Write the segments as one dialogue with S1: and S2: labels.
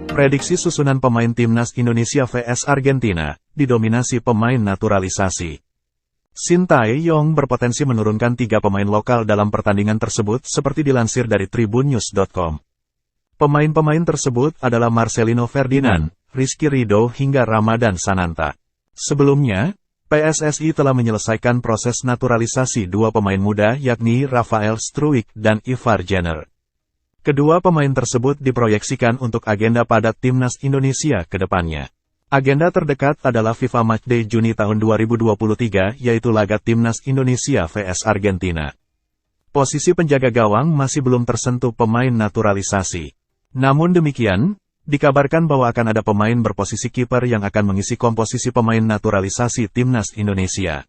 S1: Prediksi susunan pemain Timnas Indonesia vs Argentina, didominasi pemain naturalisasi. Sintayong berpotensi menurunkan 3 pemain lokal dalam pertandingan tersebut seperti dilansir dari tribunnews.com. Pemain-pemain tersebut adalah Marcelino Ferdinand, Rizky Ridho hingga Ramadan Sananta. Sebelumnya, PSSI telah menyelesaikan proses naturalisasi 2 pemain muda yakni Rafael Struijk dan Ivar Jenner. Kedua pemain tersebut diproyeksikan untuk agenda pada Timnas Indonesia ke depannya. Agenda terdekat adalah FIFA Matchday Juni tahun 2023 yaitu laga Timnas Indonesia vs Argentina. Posisi penjaga gawang masih belum tersentuh pemain naturalisasi. Namun demikian, dikabarkan bahwa akan ada pemain berposisi kiper yang akan mengisi komposisi pemain naturalisasi Timnas Indonesia.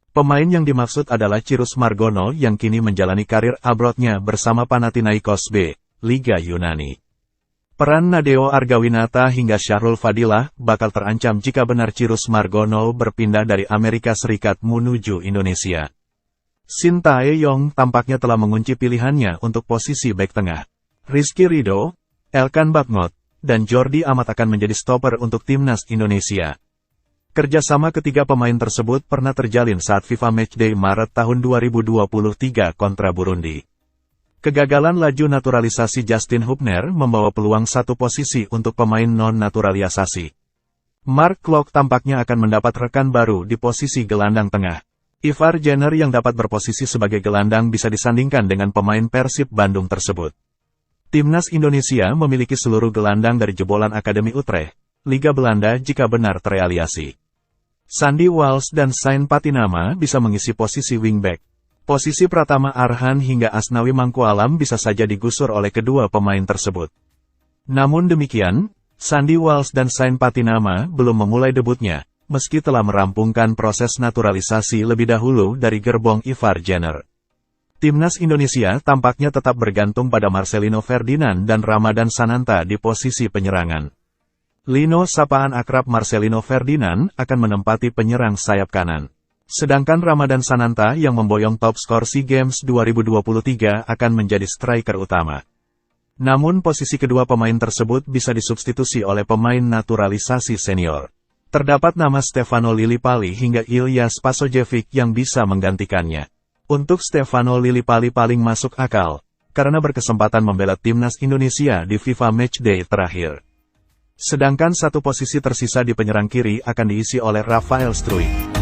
S1: Pemain yang dimaksud adalah Cyrus Margono yang kini menjalani karir abroadnya bersama Panathinaikos B, Liga Yunani. Peran Nadeo Argawinata hingga Syahrul Fadilah bakal terancam jika benar Cyrus Margono berpindah dari Amerika Serikat menuju Indonesia. Sintayong tampaknya telah mengunci pilihannya untuk posisi bek tengah. Rizky Ridho, Elkan Bagnot, dan Jordi Amat akan menjadi stopper untuk Timnas Indonesia. Kerjasama ketiga pemain tersebut pernah terjalin saat FIFA Matchday Maret tahun 2023 kontra Burundi. Kegagalan laju naturalisasi Justin Hubner membawa peluang satu posisi untuk pemain non-naturalisasi. Mark Klok tampaknya akan mendapat rekan baru di posisi gelandang tengah. Ivar Jenner yang dapat berposisi sebagai gelandang bisa disandingkan dengan pemain Persib Bandung tersebut. Timnas Indonesia memiliki seluruh gelandang dari jebolan Akademi Utrecht, Liga Belanda jika benar terrealisasi. Sandy Walsh dan Sain Patinama bisa mengisi posisi wingback. Posisi Pratama Arhan hingga Asnawi Mangkualam bisa saja digusur oleh kedua pemain tersebut. Namun demikian, Sandy Walsh dan Sain Patinama belum memulai debutnya, meski telah merampungkan proses naturalisasi lebih dahulu dari gerbong Ivar Jenner. Timnas Indonesia tampaknya tetap bergantung pada Marcelino Ferdinand dan Ramadan Sananta di posisi penyerangan. Lino sapaan akrab Marcelino Ferdinand akan menempati penyerang sayap kanan. Sedangkan Ramadan Sananta yang memboyong top skor SEA Games 2023 akan menjadi striker utama. Namun posisi kedua pemain tersebut bisa disubstitusi oleh pemain naturalisasi senior. Terdapat nama Stefano Lillipali hingga Ilyas Pasojevic yang bisa menggantikannya. Untuk Stefano Lillipali paling masuk akal, karena berkesempatan membela Timnas Indonesia di FIFA Matchday terakhir. Sedangkan satu posisi tersisa di penyerang kiri akan diisi oleh Rafael Struijk.